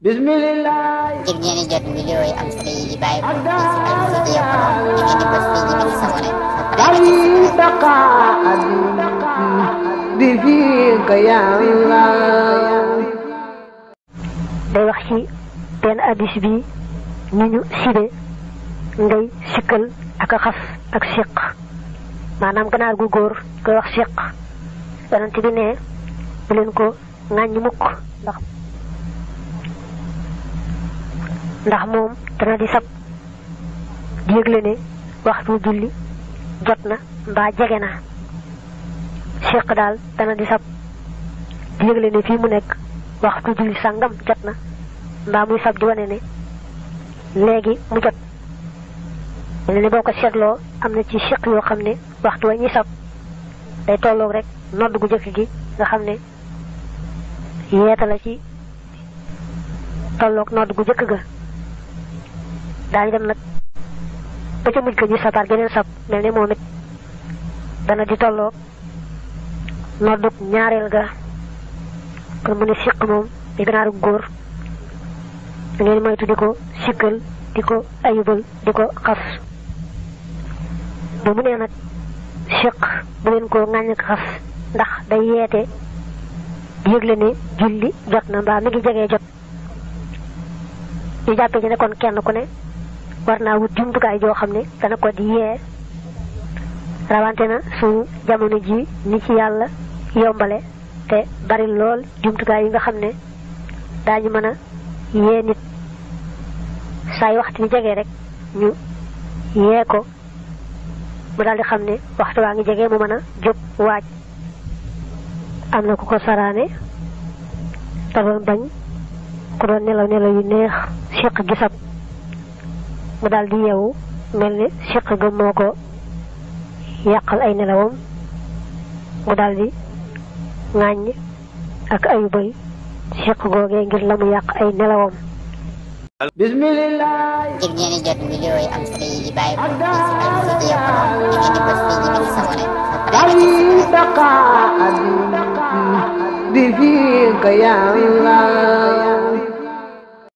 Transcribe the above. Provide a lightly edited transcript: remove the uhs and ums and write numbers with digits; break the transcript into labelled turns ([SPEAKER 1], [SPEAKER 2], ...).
[SPEAKER 1] Bismillah.
[SPEAKER 2] ngir ngeen di jot vidéo yi am solo yi bàyyi ko fii ci Al Mouridiyyah Pro ngeen di bës fii ñu bind s'abonner
[SPEAKER 3] day wax ci benn addis bi ni ñu sibe ngay sikkal ak a xas ak siq maanaam ganaar gu góor koy wax siq yonent bi ne bu leen ko ŋàññi mukk ndax moom dana di sab di yëgle ne waxtu julli jot na mbaa jege na siq daal dana di sab di yëgle ne fii mu nekk waxtu julli sàngam jot na mbaa muy sab di wane ne léegi mu jot mel ni boo ko seetloo am na ci siq yoo xam ne waxtu wa ñuy sab day tolloog rek nodd gu jëkk gi nga xam ne yeeta la ci tolloog nodd gu jëkk ga daañu dem nag ba ca mujj ga ñu sabaat geneen sab mel ni moom it dana di tolloog noddug ñaareel ga kon mu ne siq moom di ganaaru góor da ngeen moytu di ko sikkal di ko ayubal di ko xas ba mu nee nag siq bu leen ko ŋàññ ak xas ndax day yeete di yëgle ne julli jot na mbaa mi ngi jegee jot ñu jàppee ci ne kon kenn ku ne war naa wut jumtukaay joo xam ne dana ko di yee rawante na suñu jamono ji ni ci yàlla yombale te bari lool jumtukaay yi nga xam ne daañu mën a yee nit saay waxtu bi jegee rek ñu yee ko mu daal di xam ne waxtu waa ngi jegee mu mën a jóg waaj am na ku ko saraane te doon bañ ku doon nelaw nelaw yu neex siq gisab mu daal di yeewu mel ni siq ga moo ko yàqal ay nelawam mu daal di ŋàññ ak ayubal siq googee ngir la mu yàq ay nelawam.
[SPEAKER 1] Bismillah.
[SPEAKER 2] ngir ngeen di jot vidéo yi am solo yi bàyyi ko fii ci Al Mouridiyyah Pro ngeen di bës fii ñu bind s'abonner
[SPEAKER 1] Di fiika yaa